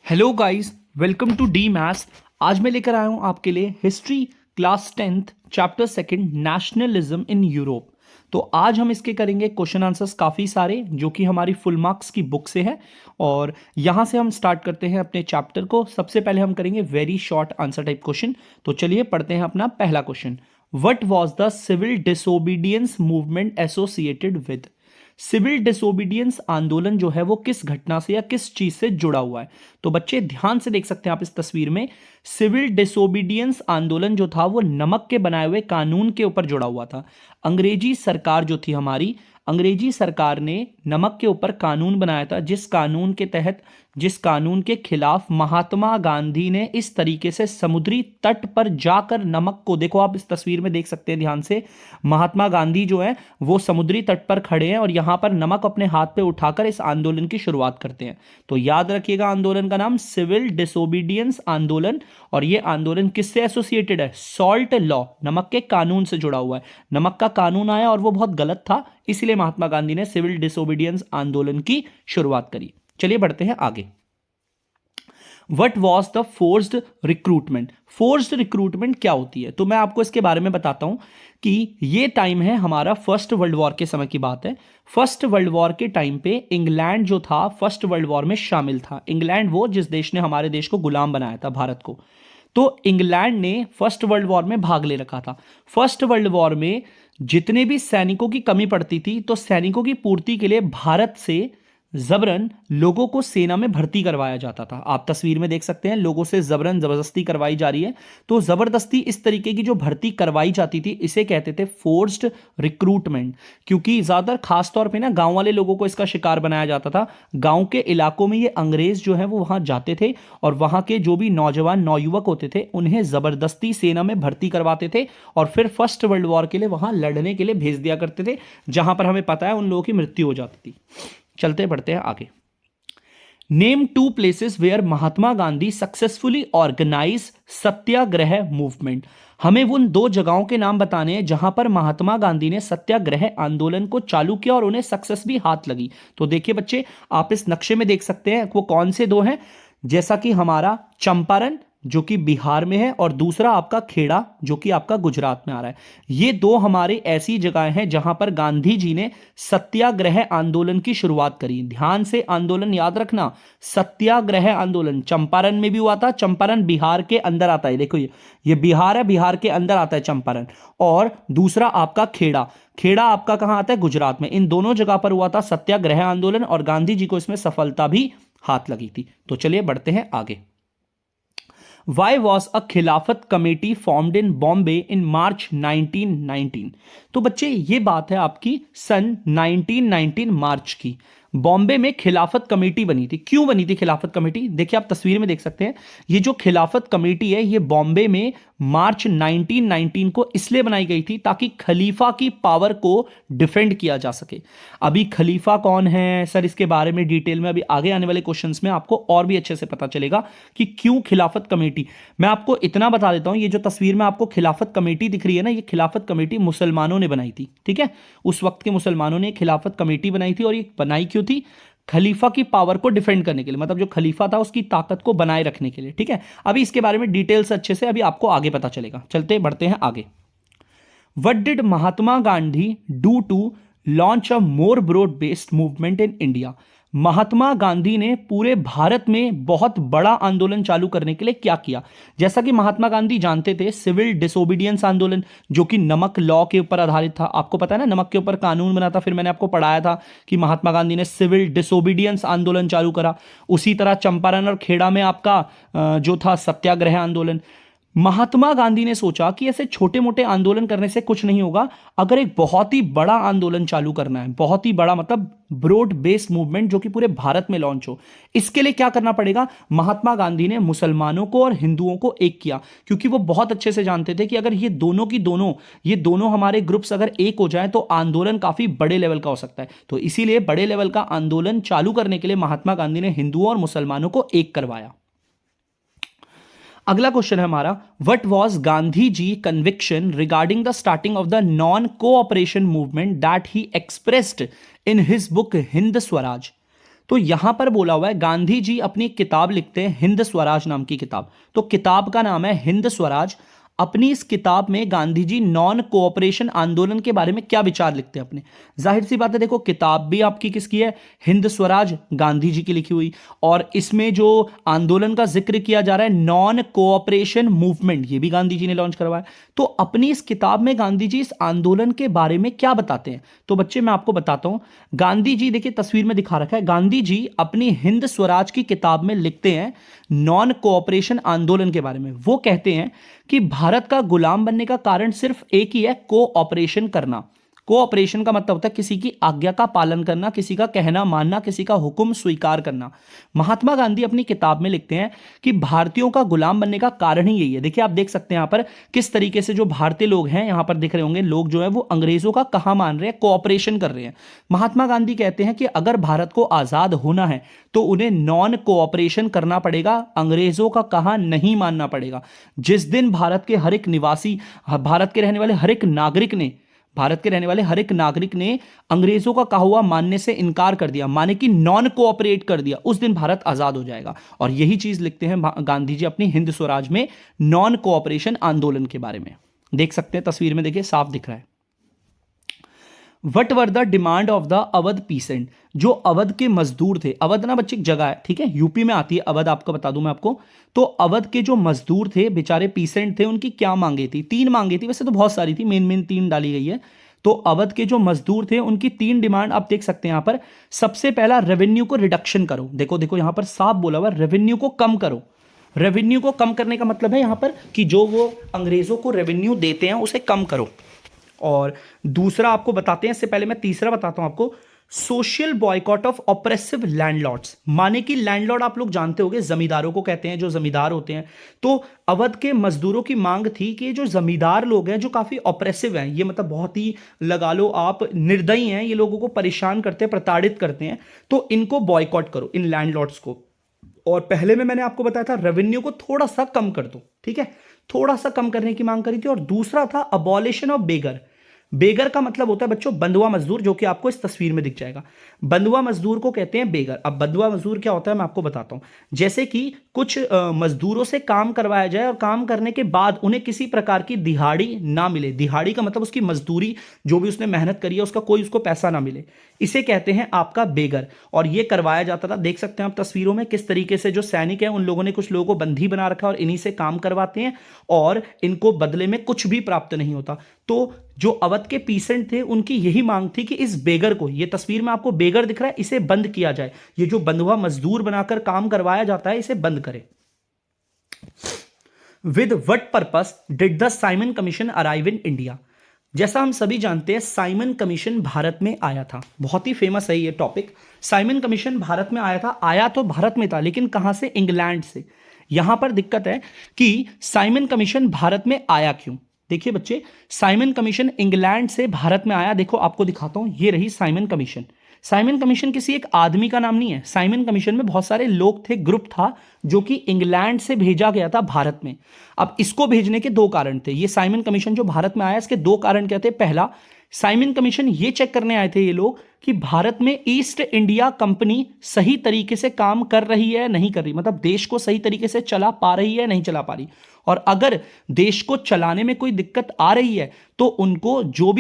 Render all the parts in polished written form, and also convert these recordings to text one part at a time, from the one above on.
Hello guys, welcome to the maths. आज मैं लेकर आया हूं आपके लिए history class 10th chapter second nationalism in Europe. तो आज हम इसके करेंगे क्वेश्चन आंसर्स काफ़ी सारे जो कि हमारी फुल मार्क्स की बुक से है। और यहाँ से हम स्टार्ट करते हैं अपने चैप्टर को। सबसे पहले हम करेंगे very short answer type question. तो चलिए पढ़ते हैं अपना पहला question. What was the civil disobedience movement associated with? Civil disobedience आंदोलन जो है वो किस घटना से या किस चीज से जुड़ा हुआ है? तो बच्चे ध्यान से देख सकते हैं आप इस तस्वीर में। सिविल डिसोबीडियंस आंदोलन जो था वो नमक के बनाए हुए कानून के ऊपर जुड़ा हुआ था। अंग्रेजी सरकार जो थी हमारी, अंग्रेजी सरकार ने नमक के ऊपर कानून बनाया था, जिस कानून के खिलाफ महात्मा गांधी ने इस तरीके से समुद्री तट पर जाकर नमक को, देखो आप इस तस्वीर में देख सकते हैं ध्यान से, महात्मा गांधी जो है वो समुद्री तट पर खड़े हैं और यहां पर नमक अपने हाथ पे उठाकर इस आंदोलन की शुरुआत करते हैं। तो याद रखिएगा आंदोलन का नाम सिविल डिसोबीडियंस आंदोलन। और ये आंदोलन किससे एसोसिएटेड है? सॉल्ट लॉ, नमक के कानून से जुड़ा हुआ है। नमक का कानून आया और वो बहुत गलत था, इसलिए महात्मा गांधी ने सिविल डिसोबीडियंस आंदोलन की शुरुआत करी। चलिए बढ़ते हैं आगे। What was the forced recruitment? Forced recruitment क्या होती है? तो मैं आपको इसके बारे में बताता हूं कि ये टाइम है हमारा फर्स्ट वर्ल्ड वॉर के समय की बात है। फर्स्ट वर्ल्ड वॉर के टाइम पे इंग्लैंड जो था फर्स्ट वर्ल्ड वॉर में शामिल था। इंग्लैंड वो जिस देश ने हमारे देश को गुलाम बनाया था, भारत को। तो इंग्लैंड ने फर्स्ट वर्ल्ड वॉर में भाग ले रखा था। फर्स्ट वर्ल्ड वॉर में जितने भी सैनिकों की कमी पड़ती थी तो सैनिकों की पूर्ति के लिए भारत से जबरन लोगों को सेना में भर्ती करवाया जाता था। आप तस्वीर में देख सकते हैं, लोगों से जबरन जबरदस्ती करवाई जा रही है। तो जबरदस्ती इस तरीके की जो भर्ती करवाई जाती थी इसे कहते थे फोर्स्ड रिक्रूटमेंट। क्योंकि ज्यादातर खास तौर पे ना गांव वाले लोगों को इसका शिकार बनाया जाता था। गांव के इलाकों में ये अंग्रेज जो है वो वहां जाते थे और वहां के जो भी नौजवान नौयुवक होते थे उन्हें जबरदस्ती सेना में भर्ती करवाते थे और फिर फर्स्ट वर्ल्ड वॉर के लिए वहां लड़ने के लिए भेज दिया करते थे, जहां पर हमें पता है उन लोगों की मृत्यु हो जाती थी। चलते बढ़ते हैं आगे। Name two places where Mahatma Gandhi successfully organise satyagraha movement. हमें उन दो जगहों के नाम बताने हैं जहां पर महात्मा गांधी ने सत्याग्रह आंदोलन को चालू किया और उन्हें सक्सेस भी हाथ लगी। तो देखिए बच्चे, आप इस नक्शे में देख सकते हैं वो कौन से दो हैं। जैसा कि हमारा चंपारण जो कि बिहार में है और दूसरा आपका खेड़ा जो कि आपका गुजरात में आ रहा है। ये दो हमारे ऐसी जगहें हैं जहां पर गांधी जी ने सत्याग्रह आंदोलन की शुरुआत करी। ध्यान से आंदोलन याद रखना, सत्याग्रह आंदोलन चंपारण में भी हुआ था। चंपारण बिहार के अंदर आता है, देखो ये बिहार है, बिहार के अंदर आता है चंपारण। और दूसरा आपका खेड़ा, खेड़ा आपका कहां आता है? गुजरात में। इन दोनों जगह पर हुआ था सत्याग्रह आंदोलन और गांधी जी को इसमें सफलता भी हाथ लगी थी। तो चलिए बढ़ते हैं आगे। Why was a खिलाफत committee formed in Bombay in March 1919? तो बच्चे ये बात है आपकी सन 1919 मार्च की। बॉम्बे में खिलाफत कमेटी बनी थी। क्यों बनी थी खिलाफत कमेटी? देखिए आप तस्वीर में देख सकते हैं, ये जो खिलाफत कमेटी है ये बॉम्बे में मार्च 1919 को इसलिए बनाई गई थी ताकि खलीफा की पावर को डिफेंड किया जा सके। अभी खलीफा कौन है सर, इसके बारे में डिटेल में अभी आगे आने वाले क्वेश्चंस में आपको और भी अच्छे से पता चलेगा कि क्यों खिलाफत कमेटी। मैं आपको इतना बता देता हूं, ये जो तस्वीर में आपको खिलाफत कमेटी दिख रही है ना, ये खिलाफत कमेटी मुसलमानों ने बनाई थी। ठीक है, उस वक्त के मुसलमानों ने खिलाफत कमेटी बनाई थी और ये बनाई क्यों थी? खलीफा की पावर को डिफेंड करने के लिए, मतलब जो खलीफा था उसकी ताकत को बनाए रखने के लिए। ठीक है, अभी इसके बारे में डिटेल्स अच्छे से अभी आपको आगे पता चलेगा। चलते बढ़ते हैं आगे। What did Mahatma Gandhi do to launch a more broad based movement in India? Mahatma Gandhi ने पूरे भारत में बहुत बड़ा आंदोलन चालू करने के लिए क्या किया? जैसा कि महात्मा गांधी जानते थे, सिविल डिसोबीडियंस आंदोलन जो कि नमक लॉ के ऊपर आधारित था। आपको पता है ना, नमक के ऊपर कानून बना था। फिर मैंने आपको पढ़ाया था कि महात्मा गांधी ने सिविल डिसोबीडियंस आंदोलन चालू करा। उसी तरह चंपारण और खेड़ा में आपका जो था सत्याग्रह आंदोलन। महात्मा गांधी ने सोचा कि ऐसे छोटे मोटे आंदोलन करने से कुछ नहीं होगा, अगर एक बहुत ही बड़ा आंदोलन चालू करना है, बहुत ही बड़ा मतलब ब्रॉड बेस्ड मूवमेंट जो कि पूरे भारत में लॉन्च हो, इसके लिए क्या करना पड़ेगा? महात्मा गांधी ने मुसलमानों को और हिंदुओं को एक किया, क्योंकि वो बहुत अच्छे से जानते थे कि अगर ये दोनों हमारे ग्रुप्स अगर एक हो जाए तो आंदोलन काफी बड़े लेवल का हो सकता है। तो इसीलिए बड़े लेवल का आंदोलन चालू करने के लिए महात्मा गांधी ने हिंदुओं और मुसलमानों को एक करवाया। अगला क्वेश्चन है हमारा, what was Gandhi ji conviction regarding the starting of the non cooperation movement that he expressed in his book Hind Swaraj? तो यहां पर बोला हुआ है गांधी जी अपनी एक किताब लिखते हैं, हिंद स्वराज नाम की किताब। तो किताब का नाम है हिंद स्वराज। अपनी इस किताब में गांधी जी नॉन कोऑपरेशन आंदोलन के बारे में क्या विचार लिखते हैं अपने। जाहिर सी बात है, देखो किताब भी आपकी किसकी है, हिंद स्वराज, गांधी जी की लिखी हुई। और इसमें जो आंदोलन का जिक्र किया जा रहा है नॉन कोऑपरेशन मूवमेंट, ये भी गांधी जी ने लॉन्च करवाया। तो अपनी इस किताब में गांधी जी इस आंदोलन के बारे में क्या बताते हैं, तो बच्चे मैं आपको बताता हूं। गांधी जी, देखिए तस्वीर में दिखा रखा है, गांधी जी अपनी हिंद स्वराज की किताब में लिखते हैं नॉन कोऑपरेशन आंदोलन के बारे में। वो कहते हैं कि भारत का गुलाम बनने का कारण सिर्फ एक ही है, कोऑपरेशन करना। कोऑपरेशन का मतलब होता है किसी की आज्ञा का पालन करना, किसी का कहना मानना, किसी का हुक्म स्वीकार करना। महात्मा गांधी अपनी किताब में लिखते हैं कि भारतीयों का गुलाम बनने का कारण ही यही है। देखिए आप देख सकते हैं यहां पर किस तरीके से जो भारतीय लोग हैं, यहां पर दिख रहे होंगे लोग जो है वो अंग्रेजों का कहा मान रहे हैं, कोऑपरेशन कर रहे हैं। महात्मा गांधी कहते हैं कि अगर भारत को आजाद होना है तो उन्हें नॉन कोऑपरेशन करना पड़ेगा, अंग्रेजों का कहा नहीं मानना पड़ेगा। जिस दिन भारत के हर एक निवासी, भारत के रहने वाले हर एक नागरिक ने, भारत के रहने वाले हर एक नागरिक ने अंग्रेजों का कहा हुआ मानने से इनकार कर दिया, माने कि नॉन कोऑपरेट कर दिया, उस दिन भारत आजाद हो जाएगा। और यही चीज लिखते हैं गांधी जी अपनी हिंद स्वराज में नॉन कोऑपरेशन आंदोलन के बारे में। देख सकते हैं तस्वीर में, देखिए साफ दिख रहा है। What were the demand of the Awadh pheasant, जो अवध के मजदूर थे। अवध ना बच्चे एक जगह है, ठीक है, यूपी में आती है अवध, आपको बता दूं मैं आपको। तो अवध के जो मजदूर थे, बेचारे पीसेंट थे, उनकी क्या मांगे थी, 3 मांगे थी, वैसे तो बहुत सारी थी, मेन मेन 3 डाली गई है। तो अवध के जो मजदूर थे उनकी 3 डिमांड आप देख सकते हैं यहां पर। सबसे पहला, रेवेन्यू को रिडक्शन करो। देखो देखो यहां पर साफ बोला हुआ, रेवेन्यू को कम करो। रेवेन्यू को कम करने का मतलब है यहां पर कि जो वो अंग्रेजों को रेवेन्यू देते हैं उसे कम करो। और दूसरा आपको बताते हैं, इससे पहले मैं तीसरा बताता हूं आपको, social boycott of oppressive landlords. माने कि लैंडलॉर्ड आप लोग जानते होंगे, जमींदारों को कहते हैं, जो जमींदार होते हैं। तो अवध के मजदूरों की मांग थी कि जो जमींदार लोग हैं, जो काफी ऑप्रेसिव हैं, ये मतलब बहुत ही लगा लो आप निर्दयी हैं, ये लोगों को परेशान करते हैं, प्रताड़ित करते हैं, तो इनको बॉयकॉट करो, इन लैंडलॉर्ड्स को। और पहले में मैंने आपको बताया था रेवेन्यू को थोड़ा सा कम कर दो, ठीक है, थोड़ा सा कम करने की मांग करी थी। और दूसरा था अबॉलिशन ऑफ बेगर। बेगर का मतलब होता है बच्चों बंधुआ मजदूर, जो कि आपको इस तस्वीर में दिख जाएगा। बंधुआ मजदूर को कहते हैं बेगर। अब बंधुआ मजदूर क्या होता है मैं आपको बताता हूं। जैसे कि कुछ मजदूरों से काम करवाया जाए और काम करने के बाद उन्हें किसी प्रकार की दिहाड़ी ना मिले। दिहाड़ी का मतलब उसकी मजदूरी, जो भी उसने मेहनत करी है उसका कोई उसको पैसा ना मिले, इसे कहते हैं आपका बेगर। और ये करवाया जाता था, देख सकते हैं आप तस्वीरों में किस तरीके से जो सैनिक है उन लोगों ने कुछ लोगों को बंदी बना रखा है और इन्हीं से काम करवाते हैं और इनको बदले में कुछ भी प्राप्त नहीं होता। तो जो अवध के पीसेंट थे उनकी यही मांग थी कि इस बेगर को, ये तस्वीर में आपको बेगर दिख रहा है, इसे बंद किया जाए। ये जो बंधुआ मजदूर बनाकर काम करवाया जाता है इसे बंद करें। With what purpose did the Simon commission arrive in India. जैसा हम सभी जानते हैं साइमन कमीशन भारत में आया था, बहुत ही फेमस है ये टॉपिक। साइमन कमीशन भारत में आया था, आया तो भारत में था लेकिन कहां से, इंग्लैंड से। यहां पर दिक्कत है कि साइमन कमीशन भारत में आया क्यों। देखिए बच्चे, साइमन कमीशन इंग्लैंड से भारत में आया। देखो आपको दिखाता हूं, ये रही साइमन कमीशन। साइमन कमीशन किसी एक आदमी का नाम नहीं है। साइमन कमीशन में बहुत सारे लोग थे, ग्रुप था, जो कि इंग्लैंड से भेजा गया था भारत में। अब इसको भेजने के 2 कारण थे। ये साइमन कमीशन जो भारत में आया, इसके 2 कारण क्या थे। पहला, साइमन कमीशन ये चेक करने आए थे ये लोग कि भारत में ईस्ट इंडिया कंपनी सही तरीके से काम कर रही है नहीं कर रही, मतलब देश को सही तरीके से चला पा रही है नहीं चला पा रही। और अगर देश को चलाने में कोई दिक्कत आ रही है तो उनको जो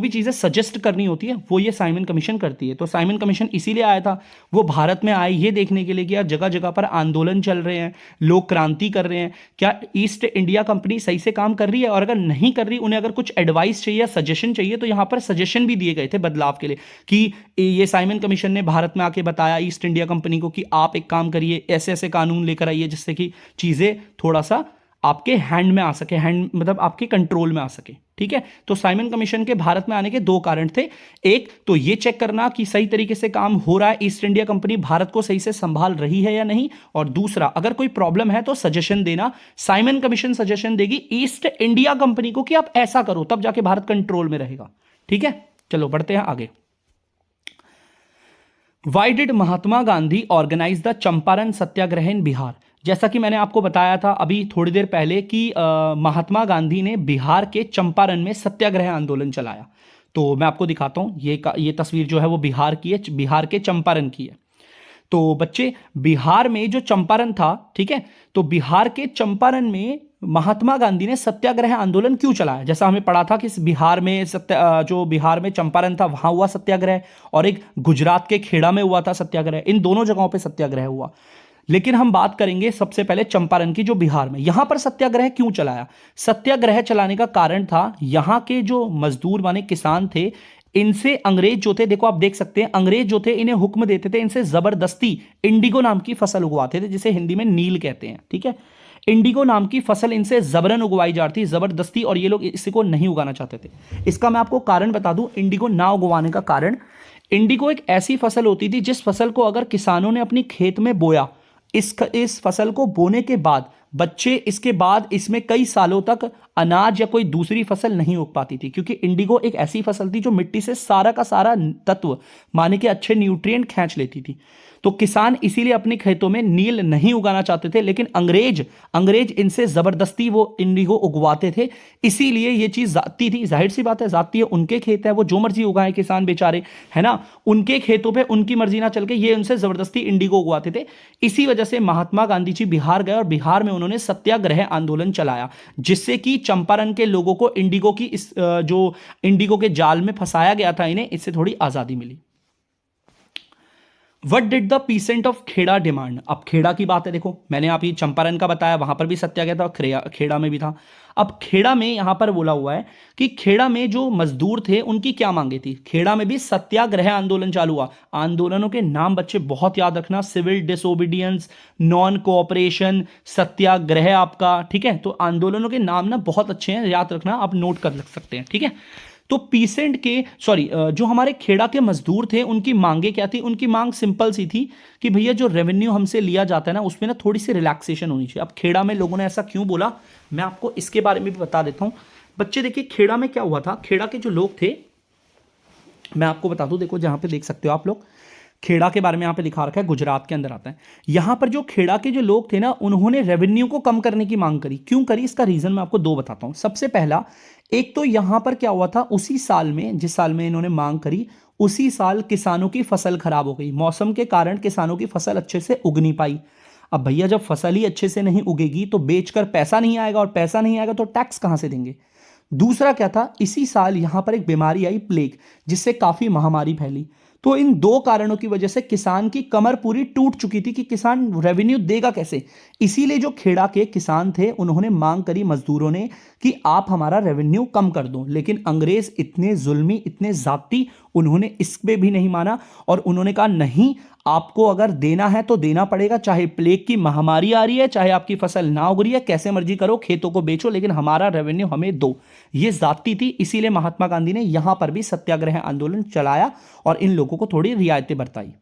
भी चीजें सजेस्ट करनी होती है वो ये साइमन कमीशन करती है। तो साइमन कमीशन इसीलिए आया था, वो भारत में आए ये देखने के लिए कि यार जगह जगह पर आंदोलन चल रहे हैं, लोग क्रांति कर रहे हैं, क्या ईस्ट इंडिया कंपनी सही से काम कर रही है, और अगर नहीं कर रही, उन्हें अगर कुछ एडवाइस चाहिए, सजेशन चाहिए, तो यहां पर सजेशन भी दिए गए थे बदलाव के लिए। कि ये साइमन कमीशन ने भारत में आके बताया ईस्ट इंडिया कंपनी को कि आप एक काम करिए, ऐसे ऐसे कानून लेकर आइए जिससे कि चीजें थोड़ा सा आपके हैंड में आ सके, हैंड मतलब आपके कंट्रोल में आ सके, ठीक है। तो साइमन कमीशन के भारत में आने के 2 कारण थे। एक तो ये चेक करना कि सही तरीके से काम हो रहा है, ईस्ट इंडिया कंपनी भारत को सही से संभाल रही है या नहीं, और दूसरा अगर कोई प्रॉब्लम है तो सजेशन देना। साइमन कमीशन सजेशन देगी ईस्ट इंडिया कंपनी को कि आप ऐसा करो, तब जाके भारत कंट्रोल में रहेगा, ठीक है। चलो बढ़ते हैं आगे। Why did Mahatma Gandhi organise the Champaran Satyagraha in Bihar. जैसा कि मैंने आपको बताया था अभी थोड़ी देर पहले कि महात्मा गांधी ने बिहार के चंपारण में सत्याग्रह आंदोलन चलाया। तो मैं आपको दिखाता हूं, ये तस्वीर जो है वो बिहार की है, बिहार के चंपारण की है। तो बच्चे बिहार में जो चंपारण था, ठीक है, तो बिहार के चंपारण में महात्मा गांधी ने सत्याग्रह आंदोलन क्यों चलाया? जैसा हमें पढ़ा था कि बिहार में जो बिहार में चंपारण था वहां हुआ सत्याग्रह, और एक गुजरात के खेड़ा में हुआ था सत्याग्रह। इन दोनों जगहों पे सत्याग्रह हुआ। लेकिन हम बात करेंगे सबसे पहले चंपारण की, जो बिहार में। यहां पर सत्याग्रह क्यों चलाया? सत्याग्रह चलाने का कारण था, यहां के जो मजदूर माने किसान थे, इनसे अंग्रेज जो थे, देखो आप देख सकते हैं, अंग्रेज जो थे इन्हें हुक्म देते थे, इनसे जबरदस्ती इंडिगो नाम की फसल उगवाते थे, जिसे हिंदी में नील कहते हैं, ठीक है। इंडिगो नाम की फसल इनसे जबरन उगवाई जाती, जबरदस्ती, और ये लोग इसको नहीं उगाना चाहते थे। इसका मैं आपको कारण बता दूं, इंडिगो ना उगवाने का कारण, इंडिगो एक ऐसी फसल होती थी जिस फसल को अगर किसानों ने अपनी खेत में बोया, इस फसल को बोने के बाद बच्चे इसके बाद इसमें कई सालों तक अनाज या कोई दूसरी फसल नहीं उग पाती थी, क्योंकि इंडिगो एक ऐसी फसल थी जो मिट्टी से सारा का सारा तत्व माने के अच्छे न्यूट्रिएंट खींच लेती थी। तो किसान इसीलिए अपने खेतों में नील नहीं उगाना चाहते थे, लेकिन अंग्रेज इनसे जबरदस्ती वो इंडिगो उगवाते थे। इसीलिए ये चीज जाती थी, जाहिर सी बात है, जाती है, उनके खेत है, वो जो मर्जी उगाए किसान बेचारे, है ना, उनके खेतों पे उनकी मर्जी ना चल के ये उनसे जबरदस्ती इंडिगो उगवाते थे। इसी वजह से महात्मा गांधी जी बिहार गए और बिहार में उन्होंने सत्याग्रह आंदोलन चलाया, जिससे कि चंपारण के लोगों को इंडिगो की जो इंडिगो के जाल में फंसाया गया था इन्हें, इससे थोड़ी आजादी मिली। What did the peasant of Kheda demand? अब खेड़ा की बात है, देखो मैंने आप ये चंपारण का बताया, वहां पर भी सत्याग्रह था, खेड़ा में भी था। अब खेड़ा में यहां पर बोला हुआ है कि खेड़ा में जो मजदूर थे उनकी क्या मांगे थी। खेड़ा में भी सत्याग्रह आंदोलन चालू हुआ। आंदोलनों के नाम बच्चे बहुत याद रखना, सिविल डिसोबीडियंस, नॉन कोऑपरेशन, सत्याग्रह आपका, ठीक है। तो आंदोलनों के नाम ना बहुत अच्छे हैं, याद रखना, आप नोट कर लग सकते हैं, ठीक है। तो पीसेंट के जो हमारे खेड़ा के मजदूर थे उनकी मांगे क्या थी? उनकी मांग सिंपल सी थी कि भैया जो रेवेन्यू हमसे लिया जाता है ना, उसमें ना थोड़ी सी रिलैक्सेशन होनी चाहिए। अब खेड़ा में लोगों ने ऐसा क्यों बोला, मैं आपको इसके बारे में भी बता देता हूं। बच्चे देखिए, खेड़ा में क्या हुआ था, खेड़ा के जो लोग थे, मैं आपको बता दूं, देखो जहां पे देख सकते हो आप लोग, खेड़ा के बारे में यहां पे लिखा रखा है, गुजरात के अंदर आता है। यहां पर जो खेड़ा के जो लोग थे ना, उन्होंने रेवेन्यू को कम करने की मांग करी। क्यों करी? इसका रीजन मैं आपको दो बताता हूं। सबसे पहला, एक तो यहां पर क्या हुआ था, उसी साल में, जिस साल में इन्होंने मांग करी, उसी साल किसानों की फसल खराब हो गई। मौसम के कारण किसानों की फसल अच्छे से उग नहीं पाई। अब भैया जब फसल ही अच्छे से नहीं उगेगी तो बेचकर पैसा नहीं आएगा, और पैसा नहीं आएगा तो टैक्स कहां से देंगे। दूसरा क्या था, इसी साल यहां पर एक बीमारी आई, प्लेग, जिससे काफी महामारी फैली। तो इन दो कारणों की वजह से किसान की कमर पूरी टूट चुकी थी कि किसान रेवेन्यू देगा कैसे। इसीलिए जो खेड़ा के किसान थे उन्होंने मांग करी मजदूरों ने कि आप हमारा रेवेन्यू कम कर दो। लेकिन अंग्रेज इतने जुल्मी, इतने जाती, उन्होंने इस पे भी नहीं माना, और उन्होंने कहा नहीं, आपको अगर देना है तो देना पड़ेगा, चाहे प्लेग की महामारी आ रही है, चाहे आपकी फसल ना उग रही है, कैसे मर्जी करो, खेतों को बेचो, लेकिन हमारा रेवेन्यू हमें दो। ये जाती थी। इसीलिए महात्मा गांधी ने यहां पर भी सत्याग्रह आंदोलन चलाया और इन लोगों को थोड़ी रियायतें बरताई।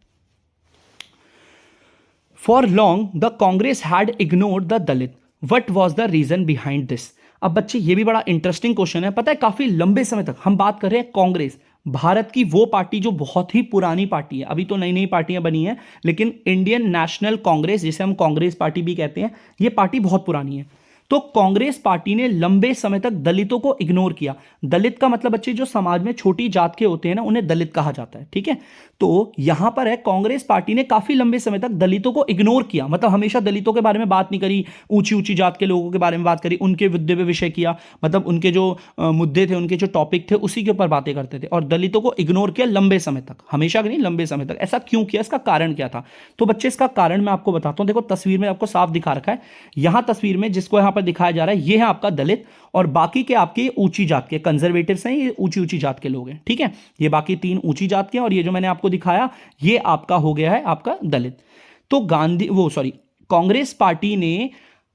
For long the Congress had ignored the Dalit, what was the reason behind this? अब बच्चे ये भी बड़ा इंटरेस्टिंग क्वेश्चन है। पता है, काफी लंबे समय तक हम बात कर रहे हैं कांग्रेस, भारत की वो पार्टी जो बहुत ही पुरानी पार्टी है, अभी तो नई नई पार्टियां बनी हैं, लेकिन इंडियन नेशनल कांग्रेस, जिसे हम कांग्रेस पार्टी भी कहते हैं, ये पार्टी बहुत पुरानी है। तो कांग्रेस पार्टी ने लंबे समय तक दलितों को इग्नोर किया। दलित का मतलब बच्चे जो समाज में छोटी जात के होते हैं ना, उन्हें दलित कहा जाता है, ठीक है। तो यहां पर है, कांग्रेस पार्टी ने काफी लंबे समय तक दलितों को इग्नोर किया, मतलब हमेशा दलितों के बारे में बात नहीं करी, ऊंची ऊंची जात के लोगों के बारे में बात करी, उनके मुद्दे पे विषय किया, मतलब उनके जो मुद्दे थे, उनके जो टॉपिक थे, उसी के ऊपर बातें करते थे, और दलितों को इग्नोर किया लंबे समय तक, हमेशा नहीं, लंबे समय तक। ऐसा क्यों किया, इसका कारण क्या था? तो बच्चे इसका कारण मैं आपको बताता हूं। देखो तस्वीर में आपको साफ दिखा रखा है, यहां तस्वीर में जिसको यहां पर दिखाया जा रहा है, ये है आपका दलित, और बाकी के आपके ऊंची जात के कंजर्वेटिव्स हैं, ये ऊंची ऊंची जात के लोग हैं, ठीक है। ये बाकी तीन ऊंची जात के हैं, और ये जो मैंने आपको दिखाया ये आपका हो गया है आपका दलित। तो कांग्रेस पार्टी ने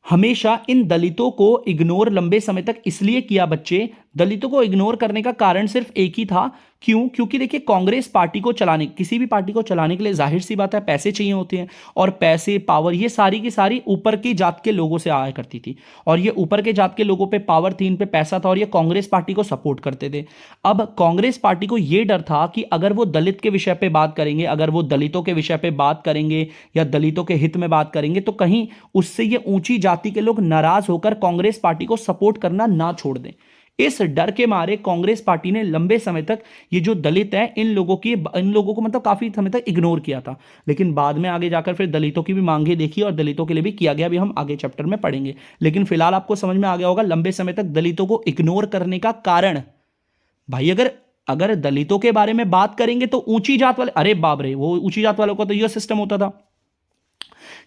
हमेशा इन दलितों को इग्नोर लंबे समय तक इसलिए किया बच्चे, दलितों को इग्नोर करने का कारण सिर्फ एक ही था। क्यों? क्योंकि देखिए, कांग्रेस पार्टी को चलाने, किसी भी पार्टी को चलाने के लिए जाहिर सी बात है पैसे चाहिए होते हैं, और पैसे, पावर, ये सारी की सारी ऊपर की जात के लोगों से आया करती थी, और ये ऊपर के जात के लोगों पे पावर थी, इन पे पैसा था, और ये कांग्रेस पार्टी को सपोर्ट करते थे। अब कांग्रेस पार्टी को यह डर था कि अगर वो दलित के विषय पे बात करेंगे, अगर वो दलितों के विषय पे बात करेंगे या दलितों के हित में बात करेंगे, तो कहीं उससे ये ऊंची जाति के लोग नाराज होकर कांग्रेस पार्टी को सपोर्ट करना ना छोड़ दें। इस डर के मारे कांग्रेस पार्टी ने लंबे समय तक ये जो दलित है इन लोगों को मतलब काफी समय तक इग्नोर किया था। लेकिन बाद में आगे जाकर फिर दलितों की भी मांगे देखी और दलितों के लिए भी किया गया, भी हम आगे चैप्टर में पढ़ेंगे। लेकिन फिलहाल आपको समझ में आ गया होगा लंबे समय तक दलितों को इग्नोर करने का कारण। भाई अगर अगर दलितों के बारे में बात करेंगे तो ऊंची जात वाले, अरे बाप रे, वो ऊंची जात वालों का तो यह सिस्टम होता था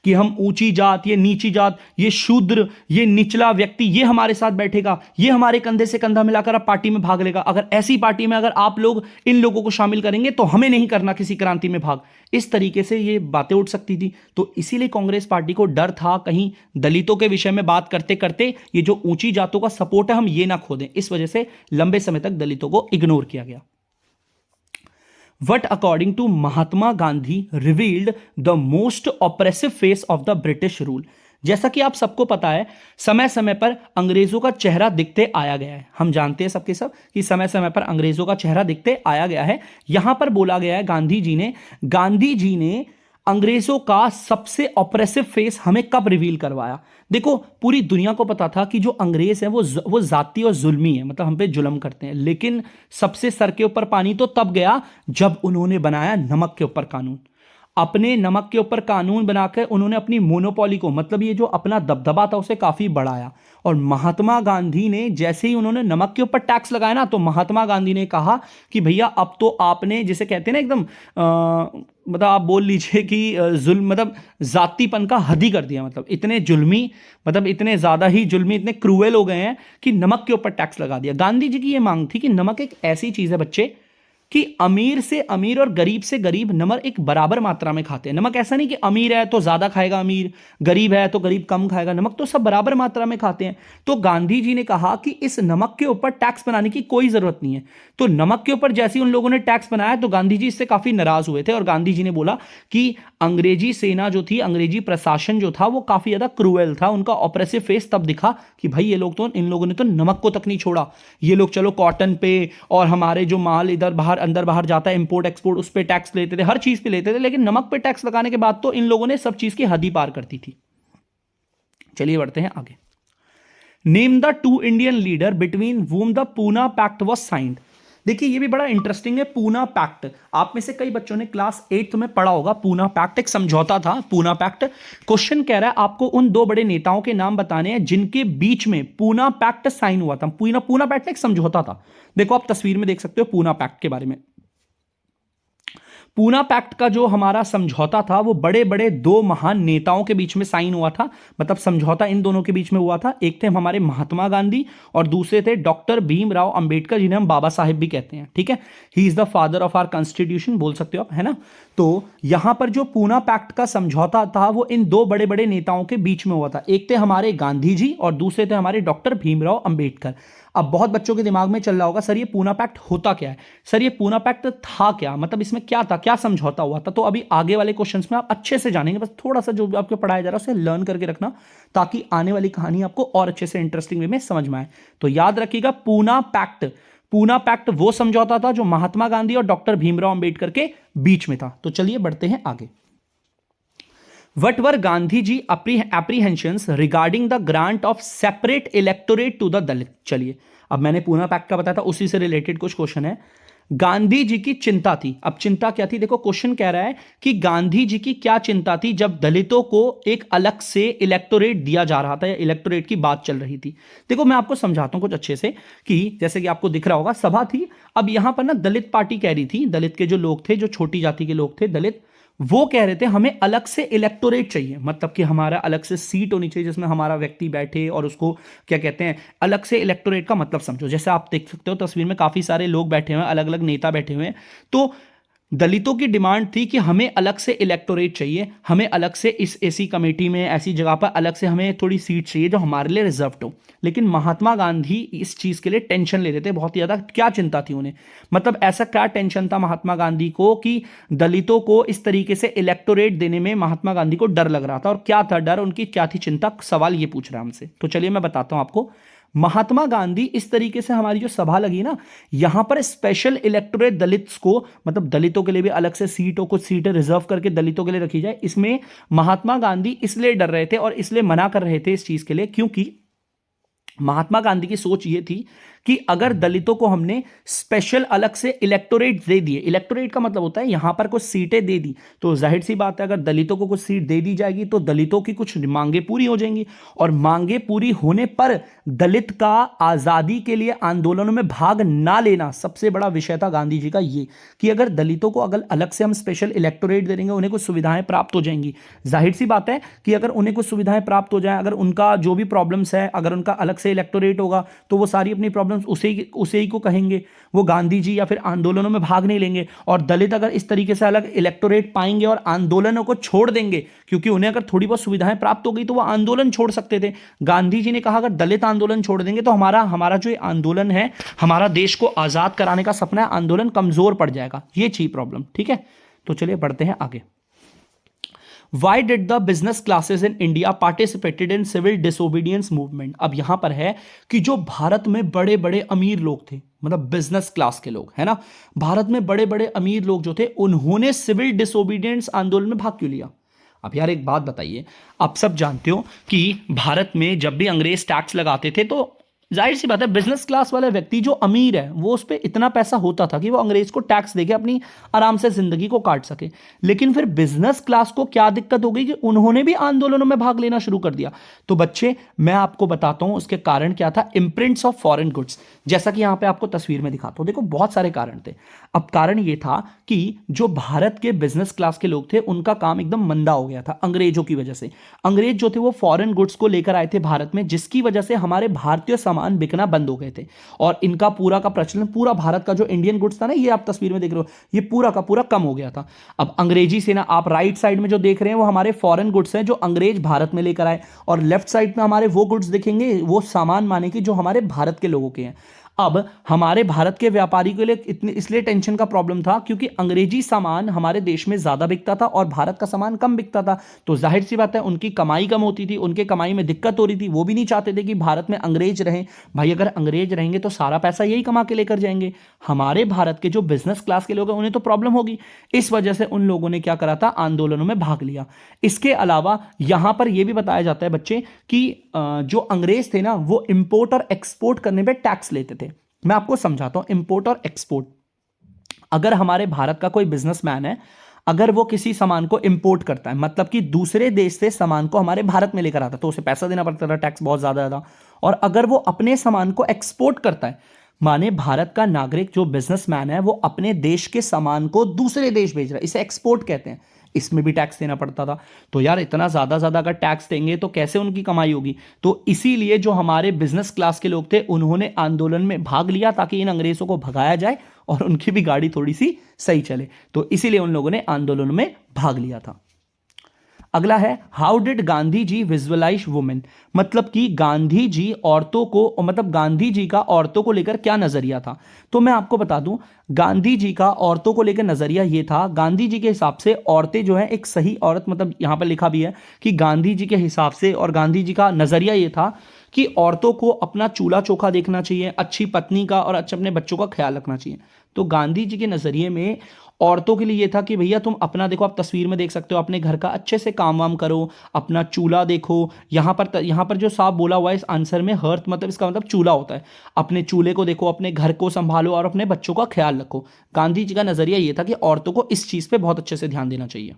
कि हम ऊंची जात, ये नीची जात, ये शूद्र, ये निचला व्यक्ति, ये हमारे साथ बैठेगा, ये हमारे कंधे से कंधा मिलाकर अब पार्टी में भाग लेगा। अगर ऐसी पार्टी में अगर आप लोग इन लोगों को शामिल करेंगे तो हमें नहीं करना किसी क्रांति में भाग। इस तरीके से ये बातें उठ सकती थी। तो इसीलिए कांग्रेस पार्टी को डर था कहीं दलितों के विषय में बात करते करते ये जो ऊंची जातों का सपोर्ट है हम ये ना खो दें। इस वजह से लंबे समय तक दलितों को इग्नोर किया गया। What according to Mahatma Gandhi revealed the most oppressive face of the British rule। जैसा कि आप सबको पता है समय समय पर अंग्रेजों का चेहरा दिखते आया गया है। हम जानते हैं सबके सब कि समय समय पर अंग्रेजों का चेहरा दिखते आया गया है। यहां पर बोला गया है गांधी जी ने अंग्रेजों का सबसे ऑपरेसिव फेस हमें कब रिवील करवाया। देखो पूरी दुनिया को पता था कि जो अंग्रेज है वो जाती और जुल्मी है, मतलब हम पे जुल्म करते हैं। लेकिन सबसे सर के ऊपर पानी तो तब गया जब उन्होंने बनाया नमक के ऊपर कानून। अपने नमक के ऊपर कानून बनाकर उन्होंने अपनी मोनोपोली को, मतलब ये जो अपना दबदबा था उसे काफी बढ़ाया। और महात्मा गांधी ने जैसे ही उन्होंने नमक के ऊपर टैक्स लगाया ना, तो महात्मा गांधी ने कहा कि भैया अब तो आपने, जिसे कहते हैं ना एकदम मतलब आप बोल लीजिए कि जुल्म, मतलब जातीपन का हद ही कर दिया। मतलब इतने जुल्मी, मतलब इतने ज्यादा ही जुल्मी, इतने क्रूएल हो गए हैं कि नमक के ऊपर टैक्स लगा दिया। गांधी जी की यह मांग थी कि नमक एक ऐसी चीज है बच्चे कि अमीर से अमीर और गरीब से गरीब नमक एक बराबर मात्रा में खाते हैं। नमक ऐसा नहीं कि अमीर है तो ज्यादा खाएगा अमीर, गरीब है तो गरीब कम खाएगा, नमक तो सब बराबर मात्रा में खाते हैं। तो गांधी जी ने कहा कि इस नमक के ऊपर टैक्स बनाने की कोई जरूरत नहीं है। तो नमक के ऊपर जैसे उन लोगों ने टैक्स बनाया तो गांधी जी इससे काफी नाराज हुए थे और गांधी जी ने बोला कि अंग्रेजी सेना जो थी, अंग्रेजी प्रशासन जो था वो काफी ज्यादा क्रूएल था। उनका ऑपरेसिव फेस तब दिखा कि भाई ये लोग तो, इन लोगों ने तो नमक को तक नहीं छोड़ा। ये लोग चलो कॉटन पे और हमारे जो माल इधर बाहर अंदर बाहर जाता है इंपोर्ट एक्सपोर्ट, उस पे टैक्स लेते थे, हर चीज पे लेते थे, लेकिन नमक पे टैक्स लगाने के बाद तो इन लोगों ने सब चीज की हद ही पार कर दी थी। चलिए बढ़ते हैं आगे। Name the two Indian leader between whom the Poona pact was signed. देखिए ये भी बड़ा इंटरेस्टिंग है, पूना पैक्ट। आप में से कई बच्चों ने क्लास 8 में पढ़ा होगा। पूना पैक्ट एक समझौता था, पूना पैक्ट। क्वेश्चन कह रहा है आपको उन दो बड़े नेताओं के नाम बताने हैं जिनके बीच में पूना पैक्ट साइन हुआ था। पूना पैक्ट एक समझौता था। देखो आप तस्वीर में देख सकते हो पूना पैक्ट के बारे में। पूना पैक्ट का जो हमारा समझौता था वो बड़े बड़े दो महान नेताओं के बीच में साइन हुआ था। मतलब समझौता इन दोनों के बीच में हुआ था। एक थे हमारे महात्मा गांधी और दूसरे थे डॉक्टर भीमराव अंबेडकर, जिन्हें हम बाबा साहेब भी कहते हैं। ठीक है, he is the father of our constitution बोल सकते हो आप, है ना। तो यहां पर जो पूना पैक्ट का समझौता था वो इन दो बड़े बड़े नेताओं के बीच में हुआ था। एक थे हमारे गांधी जी और दूसरे थे हमारे डॉक्टर भीमराव अंबेडकर। अब बहुत बच्चों के दिमाग में चल रहा होगा सर ये पूना पैक्ट होता क्या है, सर ये पूना पैक्ट था क्या, मतलब इसमें क्या था, क्या समझौता हुआ था। तो अभी आगे वाले क्वेश्चंस में आप अच्छे से जानेंगे। बस थोड़ा सा जो आपको पढ़ाया जा रहा है उसे लर्न करके रखना ताकि आने वाली कहानी आपको और अच्छे से इंटरेस्टिंग वे में समझ में आए। तो याद रखिएगा पूना पैक्ट वो समझौता था जो महात्मा गांधी और डॉक्टर भीमराव अंबेडकर के बीच में था। तो चलिए बढ़ते हैं आगे। What were Gandhi ji apprehensions regarding the grant of separate electorate to the Dalit। चलिए अब मैंने पूना पैक्ट का बताया था, उसी से रिलेटेड कुछ क्वेश्चन है। गांधी जी की चिंता थी। अब चिंता क्या थी, देखो क्वेश्चन कह रहा है कि गांधी जी की क्या चिंता थी जब दलितों को एक अलग से इलेक्टोरेट दिया जा रहा था या इलेक्टोरेट की बात चल रही थी। देखो मैं आपको समझाता हूं कुछ अच्छे से कि जैसे कि आपको दिख रहा होगा सभा थी। अब यहां पर ना दलित पार्टी कह रही थी, दलित के जो लोग थे, जो छोटी जाति के लोग थे दलित, वो कह रहे थे हमें अलग से इलेक्टोरेट चाहिए। मतलब कि हमारा अलग से सीट होनी चाहिए जिसमें हमारा व्यक्ति बैठे और उसको क्या कहते हैं, अलग से इलेक्टोरेट का मतलब समझो। जैसे आप देख सकते हो तस्वीर में काफी सारे लोग बैठे हुए हैं, अलग अलग नेता बैठे हुए हैं। तो दलितों की डिमांड थी कि हमें अलग से इलेक्टोरेट चाहिए, हमें अलग से इस ऐसी कमेटी में, ऐसी जगह पर अलग से हमें थोड़ी सीट चाहिए जो हमारे लिए रिजर्व्ड हो। लेकिन महात्मा गांधी इस चीज के लिए टेंशन ले रहे थे बहुत ही ज्यादा। क्या चिंता थी उन्हें, मतलब ऐसा क्या टेंशन था महात्मा गांधी को कि दलितों को इस तरीके से इलेक्टोरेट देने में महात्मा गांधी को डर लग रहा था। और क्या था डर, उनकी क्या थी चिंता, सवाल ये पूछ रहा है हमसे। तो चलिए मैं बताता हूं आपको। महात्मा गांधी इस तरीके से, हमारी जो सभा लगी ना, यहां पर स्पेशल इलेक्टोरेट दलित्स को, मतलब दलितों के लिए भी अलग से सीटों, कुछ सीटें रिजर्व करके दलितों के लिए रखी जाए, इसमें महात्मा गांधी इसलिए डर रहे थे और इसलिए मना कर रहे थे इस चीज के लिए क्योंकि महात्मा गांधी की सोच ये थी कि अगर दलितों को हमने स्पेशल अलग से इलेक्टोरेट दे दिए, इलेक्टोरेट का मतलब होता है यहां पर कुछ सीटें दे दी, तो जाहिर सी बात है अगर दलितों को कुछ सीट दे दी जाएगी तो दलितों की कुछ मांगे पूरी हो जाएंगी, और मांगे पूरी होने पर दलित का आजादी के लिए आंदोलनों में भाग ना लेना सबसे बड़ा विषय था गांधी जी का, ये कि अगर दलितों को अगर अलग से हम स्पेशल इलेक्टोरेट दे देंगे उन्हें कुछ सुविधाएं प्राप्त हो जाएंगी। जाहिर सी बात है कि अगर उन्हें कुछ सुविधाएं प्राप्त हो जाए, अगर उनका जो भी प्रॉब्लम्स है अगर उनका अलग से इलेक्टोरेट होगा तो वो सारी अपनी प्रॉब्लम्स उसे ही को कहेंगे, वो गांधी जी या फिर आंदोलनों में भाग नहीं लेंगे। और दलित अगर इस तरीके से अलग इलेक्टोरेट पाएंगे और आंदोलनों को छोड़ देंगे, क्योंकि उन्हें अगर थोड़ी बहुत सुविधाएं प्राप्त हो गई तो वो आंदोलन छोड़ सकते थे। गांधी जी ने कहा अगर दलित आंदोलन छोड़ देंगे तो हमारा हमारा जो आंदोलन है, हमारा देश को आजाद कराने का सपना है, आंदोलन कमजोर पड़ जाएगा। ये थी प्रॉब्लम। ठीक है, तो चलिए बढ़ते हैं आगे। Why did the business classes in India participated in civil disobedience movement? अब यहां पर है कि जो भारत में बड़े बड़े अमीर लोग थे, मतलब बिजनेस क्लास के लोग, है ना, भारत में बड़े बड़े अमीर लोग जो थे उन्होंने सिविल डिसोबीडियंस आंदोलन में भाग क्यों लिया? अब यार एक बात बताइए, आप सब जानते हो कि भारत में जब भी अंग्रेज टैक्स लगाते थे तो जाहिर सी बात है बिजनेस क्लास वाला व्यक्ति जो अमीर है वो उस पर इतना पैसा होता था कि वो अंग्रेज को टैक्स देके अपनी आराम से जिंदगी को काट सके। लेकिन फिर बिजनेस क्लास को क्या दिक्कत हो गई कि उन्होंने भी आंदोलनों में भाग लेना शुरू कर दिया। तो बच्चे मैं आपको बताता हूं उसके कारण क्या था, इम्प्रिंट्स ऑफ फॉरेन गुड्स, जैसा कि यहां पे आपको तस्वीर में दिखाता हूं। देखो बहुत सारे कारण थे। अब कारण यह था कि जो भारत के बिजनेस क्लास के लोग थे उनका काम एकदम मंदा हो गया था अंग्रेजों की वजह से। अंग्रेज जो थे वो फॉरेन गुड्स को लेकर आए थे भारत में, जिसकी वजह से हमारे भारतीय सामान बिकना बंद हो गए थे और इनका पूरा का प्रचलन, पूरा भारत का जो इंडियन गुड्स था ना, ये आप तस्वीर में देख रहे हो, ये पूरा का पूरा कम हो गया था। अब अंग्रेजी सेना, आप राइट साइड में जो देख रहे हैं वो हमारे फॉरेन गुड्स हैं जो अंग्रेज भारत में लेकर आए, और लेफ्ट साइड में हमारे वो गुड्स दिखेंगे, वो सामान माने कि जो हमारे भारत के लोगों के हैं। अब हमारे भारत के व्यापारी के लिए इतने इसलिए टेंशन का प्रॉब्लम था क्योंकि अंग्रेजी सामान हमारे देश में ज्यादा बिकता था और भारत का सामान कम बिकता था। तो जाहिर सी बात है उनकी कमाई कम होती थी, उनके कमाई में दिक्कत हो रही थी। वो भी नहीं चाहते थे कि भारत में अंग्रेज रहें। भाई अगर अंग्रेज रहेंगे तो सारा पैसा यही कमा के लेकर जाएंगे, हमारे भारत के जो बिजनेस क्लास के लोग हैं उन्हें तो प्रॉब्लम होगी। इस वजह से उन लोगों ने क्या करा था, आंदोलनों में भाग लिया। इसके अलावा यहां पर यह भी बताया जाता है बच्चे कि जो अंग्रेज थे ना वो इंपोर्ट और एक्सपोर्ट करने पर टैक्स लेते थे। मैं आपको समझाता हूं इंपोर्ट और एक्सपोर्ट। अगर हमारे भारत का कोई बिजनेसमैन है, अगर वो किसी सामान को इंपोर्ट करता है, मतलब कि दूसरे देश से सामान को हमारे भारत में लेकर आता, तो उसे पैसा देना पड़ता था, टैक्स बहुत ज्यादा था। और अगर वो अपने सामान को एक्सपोर्ट करता है, माने भारत का नागरिक जो बिजनेसमैन है वो अपने देश के सामान को दूसरे देश भेज रहा है, इसे एक्सपोर्ट कहते हैं, इसमें भी टैक्स देना पड़ता था। तो यार इतना ज्यादा अगर टैक्स देंगे तो कैसे उनकी कमाई होगी? तो इसीलिए जो हमारे बिजनेस क्लास के लोग थे उन्होंने आंदोलन में भाग लिया ताकि इन अंग्रेजों को भगाया जाए और उनकी भी गाड़ी थोड़ी सी सही चले। तो इसीलिए उन लोगों ने आंदोलन में भाग लिया था। अगला है how did Gandhi ji visualise women, मतलब कि गांधी जी औरतों को, मतलब गांधी जी का औरतों को लेकर क्या नजरिया था। तो मैं आपको बता दूं गांधी जी का औरतों को लेकर नजरिया यह था, गांधी जी के हिसाब से औरतें जो है एक सही औरत, मतलब यहां पर लिखा भी है कि गांधी जी के हिसाब से और गांधी जी का नजरिया यह था कि औरतों को अपना चूल्हा चौका देखना चाहिए, अच्छी पत्नी का और अच्छे अपने बच्चों का ख्याल रखना चाहिए। तो गांधी जी के नजरिए में औरतों के लिए यह था कि भैया तुम अपना देखो, आप तस्वीर में देख सकते हो, अपने घर का अच्छे से काम वाम करो, अपना चूल्हा देखो। यहां पर जो साफ बोला हुआ है इस आंसर में, हर्थ मतलब इसका मतलब चूल्हा होता है, अपने चूल्हे को देखो, अपने घर को संभालो और अपने बच्चों का ख्याल रखो। गांधी जी का नजरिया यह था कि औरतों को इस चीज पे बहुत अच्छे से ध्यान देना चाहिए।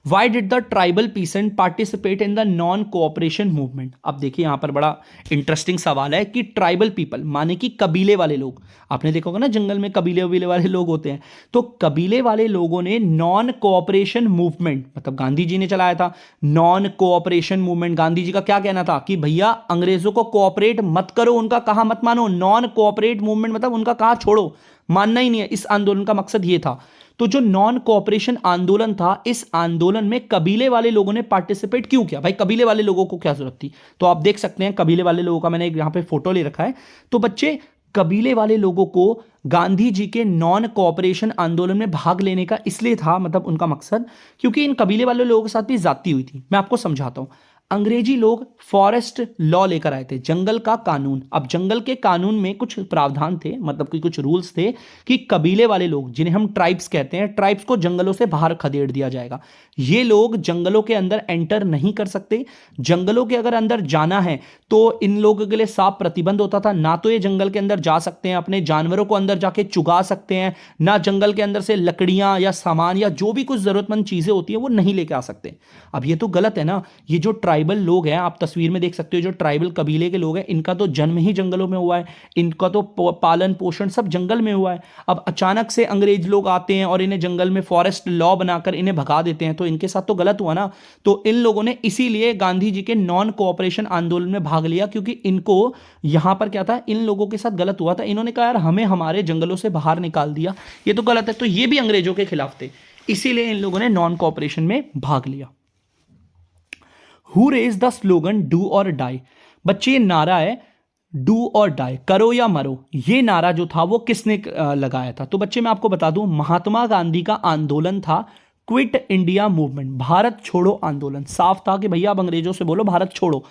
Why did the tribal peasant participate in the non-cooperation movement? अब देखिए यहां पर बड़ा इंटरेस्टिंग सवाल है कि ट्राइबल पीपल माने कि कबीले वाले लोग, आपने देखा होगा ना जंगल में कबीले वबीले वाले लोग होते हैं, तो कबीले वाले लोगों ने नॉन कोऑपरेशन मूवमेंट, मतलब गांधी जी ने चलाया था non cooperation movement. Gandhi ji का क्या कहना था कि भैया अंग्रेजों को कोऑपरेट मत करो, उनका कहा मत मानो। नॉन कोऑपरेट मूवमेंट मतलब उनका कहा छोड़ो, मानना ही नहीं है। इस आंदोलन का मकसद यह था। तो जो नॉन कोऑपरेशन आंदोलन था, इस आंदोलन में कबीले वाले लोगों ने पार्टिसिपेट क्यों किया? भाई कबीले वाले लोगों को क्या जरूरत थी? तो आप देख सकते हैं कबीले वाले लोगों का मैंने यहां पे फोटो ले रखा है। तो बच्चे कबीले वाले लोगों को गांधी जी के नॉन कोऑपरेशन आंदोलन में भाग लेने का इसलिए था, मतलब उनका मकसद, क्योंकि इन कबीले वाले लोगों के साथ भी जाती हुई थी। मैं आपको समझाता हूं। अंग्रेजी लोग फॉरेस्ट लॉ लेकर आए थे, जंगल का कानून। अब जंगल के कानून में कुछ प्रावधान थे, मतलब कि कुछ रूल्स थे कि कबीले वाले लोग, जिन्हें हम ट्राइब्स कहते हैं, ट्राइब्स को जंगलों से बाहर खदेड़ दिया जाएगा। ये लोग जंगलों के अंदर एंटर नहीं कर सकते। जंगलों के अगर अंदर जाना है तो इन लोगों के लिए साफ प्रतिबंध होता था। ना तो ये जंगल के अंदर जा सकते हैं, अपने जानवरों को अंदर जाके चुगा सकते हैं, ना जंगल के अंदर से लकड़ियां या सामान या जो भी कुछ जरूरतमंद चीजें होती हैं वो नहीं लेके आ सकते। अब ये तो गलत है ना। ये जो ट्राइबल लोग हैं, आप तस्वीर में देख सकते हो, जो ट्राइबल कबीले के लोग हैं, इनका तो जन्म ही जंगलों में हुआ है, इनका तो पालन पोषण सब जंगल में हुआ है। अब अचानक से अंग्रेज लोग आते हैं और इन्हें जंगल में फॉरेस्ट लॉ बनाकर इन्हें भगा देते हैं, तो इनके साथ तो गलत हुआ ना। तो इन लोगों ने इसीलिए गांधी जी के नॉन कोऑपरेशन आंदोलन में भाग लिया, क्योंकि इनको यहां पर क्या था, इन लोगों के साथ गलत हुआ था। इन्होंने कहा यार हमें हमारे जंगलों से बाहर निकाल दिया, ये तो गलत है। तो ये भी अंग्रेजों के खिलाफ थे, इसीलिए इन लोगों ने नॉन कोऑपरेशन में भाग लिया। Who raise the slogan do or die? बच्चे ये नारा है डू और डाई, करो या मरो, ये नारा जो था वो किसने लगाया था? तो बच्चे मैं आपको बता दूं, महात्मा गांधी का आंदोलन था क्विट इंडिया मूवमेंट, भारत छोड़ो आंदोलन। साफ था कि भैया अब अंग्रेजों से बोलो भारत छोड़ो।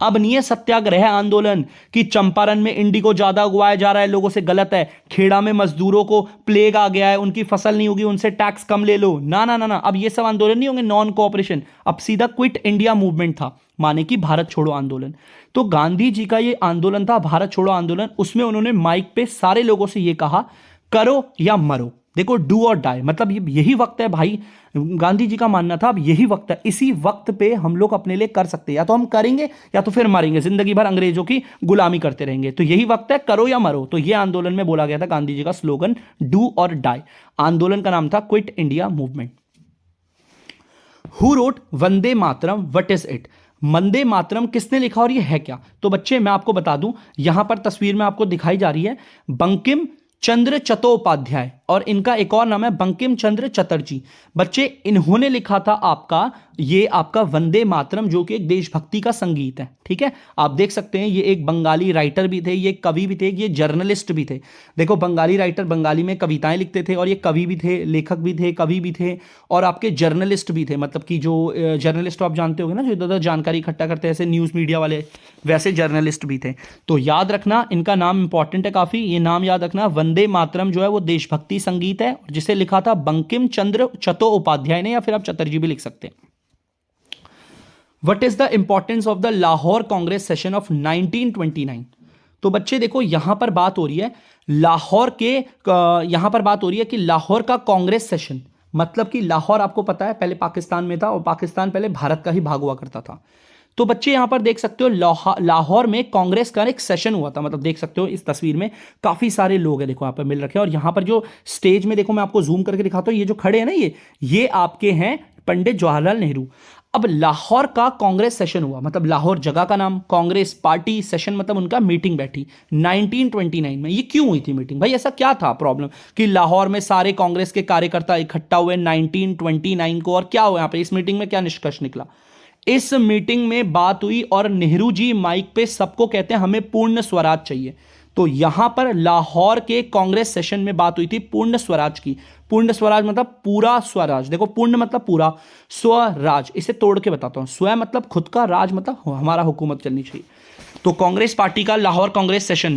अब नहीं है सत्याग्रह आंदोलन कि चंपारण में इंडिगो ज्यादा उगाया जा रहा है लोगों से, गलत है। खेड़ा में मजदूरों को प्लेग आ गया है, उनकी फसल नहीं होगी, उनसे टैक्स कम ले लो, ना ना ना ना। अब ये सब आंदोलन नहीं होंगे, नॉन कोऑपरेशन। अब सीधा क्विट इंडिया मूवमेंट था, माने कि भारत छोड़ो आंदोलन। तो गांधी जी का ये आंदोलन था भारत छोड़ो आंदोलन। उसमें उन्होंने माइक पे सारे लोगों से ये कहा, करो या मरो। देखो डू और डाई मतलब यही वक्त है भाई, गांधी जी का मानना था अब यही वक्त है, इसी वक्त पे हम लोग अपने लिए कर सकते हैं, या तो हम करेंगे या तो फिर मरेंगे, जिंदगी भर अंग्रेजों की गुलामी करते रहेंगे। तो यही वक्त है, करो या मरो। तो यह आंदोलन में बोला गया था गांधी जी का स्लोगन डू और डाई। आंदोलन का नाम था quit India movement. Who wrote Vande Mataram, what is it? Vande Mataram किसने लिखा और ये है क्या? तो बच्चे मैं आपको बता दूं, यहां पर तस्वीर में आपको दिखाई जा रही है बंकिम चंद्र चट्टोपाध्याय, और इनका एक और नाम है बंकिम चंद्र चटर्जी। बच्चे इन्होंने लिखा था आपका वंदे मातरम, जो कि एक देशभक्ति का संगीत है। ठीक है, आप देख सकते हैं ये एक बंगाली राइटर भी थे, ये कवि भी थे, ये जर्नलिस्ट भी थे। देखो बंगाली राइटर बंगाली में कविताएं लिखते थे, और ये कवि भी थे, लेखक भी थे, कवि भी थे, और आपके जर्नलिस्ट भी थे। मतलब कि जो जर्नलिस्ट आप जानते होंगे ना, जो इधर उधर जानकारी इकट्ठा करते हैं, ऐसे न्यूज़ मीडिया वाले, वैसे जर्नलिस्ट भी थे। तो याद रखना, इनका नाम इंपॉर्टेंट है काफ़ी, ये नाम याद रखना। वंदे मातरम जो है वो देशभक्ति संगीत है, जिसे लिखा था बंकिम चंद्र चट्टोपाध्याय ने, या फिर आप चटर्जी भी लिख सकते हैं। What is the importance of the Lahore Congress session of 1929? तो बच्चे देखो यहां पर बात हो रही है लाहौर के, यहां पर बात हो रही है कि लाहौर का कांग्रेस सेशन, मतलब कि लाहौर आपको पता है पहले पाकिस्तान में था, और पाकिस्तान पहले भारत का ही भाग हुआ करता था। तो बच्चे यहां पर देख सकते हो लाहौर में कांग्रेस का एक सेशन हुआ था। मतलब देख सकते हो इस तस्वीर में काफी सारे लोग हैं, देखो यहां पर मिल रखे हैं। और यहां पर जो स्टेज में देखो, मैं आपको जूम करके दिखाता हूं, ये जो खड़े हैं ना, ये आपके हैं पंडित जवाहरलाल नेहरू। अब लाहौर का कांग्रेस सेशन हुआ, मतलब लाहौर जगह का नाम, कांग्रेस पार्टी, सेशन मतलब उनका मीटिंग बैठी 1929 में। ये क्यों हुई थी मीटिंग भाई? ऐसा क्या था प्रॉब्लम कि लाहौर में सारे कांग्रेस के कार्यकर्ता इकट्ठा हुए 1929 को? और क्या हुआ यहां पे इस मीटिंग में, क्या निष्कर्ष निकला? इस मीटिंग में बात हुई और नेहरू जी माइक पे सबको कहते हैं हमें पूर्ण स्वराज चाहिए। तो यहां पर लाहौर के कांग्रेस सेशन में बात हुई थी पूर्ण स्वराज की। पूर्ण स्वराज मतलब पूरा स्वराज। देखो पूर्ण मतलब पूरा, स्वराज इसे तोड़ के बताता हूं। स्व मतलब खुद का, राज मतलब हमारा हुकूमत चलनी चाहिए। तो कांग्रेस पार्टी का लाहौर कांग्रेस सेशन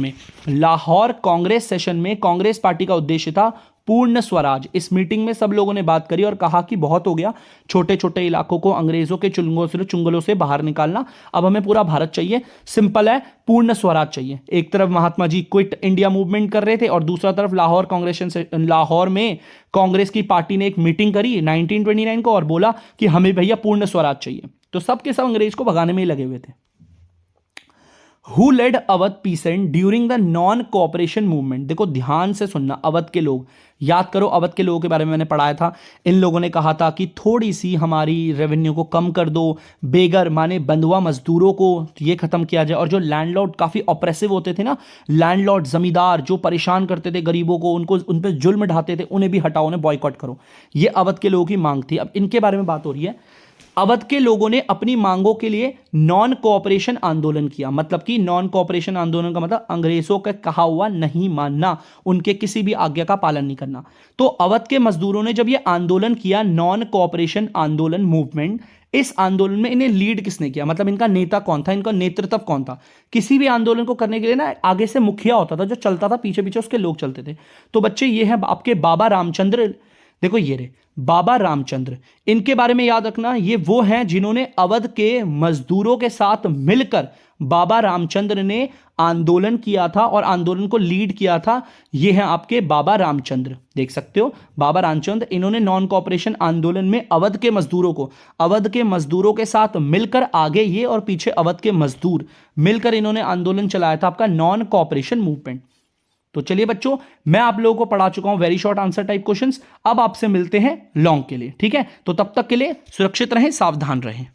में कांग्रेस पार्टी का उद्देश्य था पूर्ण स्वराज। इस मीटिंग में सब लोगों ने बात करी और कहा कि बहुत हो गया, छोटे छोटे इलाकों को अंग्रेजों के चुंगलों से बाहर निकालना, अब हमें पूरा भारत चाहिए। सिंपल है, पूर्ण स्वराज चाहिए। एक तरफ Mahatma ji quit India movement कर रहे थे, और दूसरा तरफ लाहौर में कांग्रेस की पार्टी ने एक मीटिंग करी 1929 को और बोला कि हमें भैया पूर्ण स्वराज चाहिए। तो सबके सब अंग्रेज को भगाने में ही लगे हुए थे। Who led Awadh peasant during the non cooperation movement? देखो ध्यान से सुनना, अवध के लोग याद करो, अवध के लोगों के बारे में मैंने पढ़ाया था। इन लोगों ने कहा था कि थोड़ी सी हमारी रेवेन्यू को कम कर दो, बेगर माने बंधुआ मजदूरों को ये खत्म किया जाए, और जो लैंडलॉर्ड काफी ऑप्रेसिव होते थे ना, लैंडलॉर्ड जमींदार जो परेशान करते थे गरीबों को, उनको उन पर जुल्म ढाते थे, उन्हें भी हटाओ, उन्हें बॉयकॉट करो। ये अवध के लोगों की मांग थी। अब इनके बारे में बात हो रही है। अवध के लोगों ने अपनी मांगों के लिए नॉन कोऑपरेशन आंदोलन किया। मतलब कि नॉन कोऑपरेशन आंदोलन का मतलब अंग्रेजों का कहा हुआ नहीं मानना, उनके किसी भी आज्ञा का पालन नहीं करना। तो अवध के मजदूरों ने जब यह आंदोलन किया, नॉन कोऑपरेशन आंदोलन मूवमेंट, इस आंदोलन में इन्हें लीड किसने किया, मतलब इनका नेता कौन था, इनका नेतृत्व कौन था। किसी भी आंदोलन को करने के लिए ना आगे से मुखिया होता था जो चलता था, पीछे पीछे उसके लोग चलते थे। तो बच्चे ये है आपके बाबा रामचंद्र। देखो ये रे बाबा रामचंद्र, इनके बारे में याद रखना, ये वो हैं जिन्होंने अवध के मजदूरों के साथ मिलकर बाबा रामचंद्र ने आंदोलन किया था और आंदोलन को लीड किया था। ये हैं आपके बाबा रामचंद्र, देख सकते हो बाबा रामचंद्र। इन्होंने नॉन कॉपरेशन आंदोलन में अवध के मजदूरों के साथ मिलकर, आगे ये और पीछे अवध के मजदूर मिलकर इन्होंने आंदोलन चलाया था, आपका नॉन कॉपरेशन मूवमेंट। तो चलिए बच्चों, मैं आप लोगों को पढ़ा चुका हूं very short answer type questions. अब आपसे मिलते हैं लॉन्ग के लिए, ठीक है। तो तब तक के लिए सुरक्षित रहें, सावधान रहें।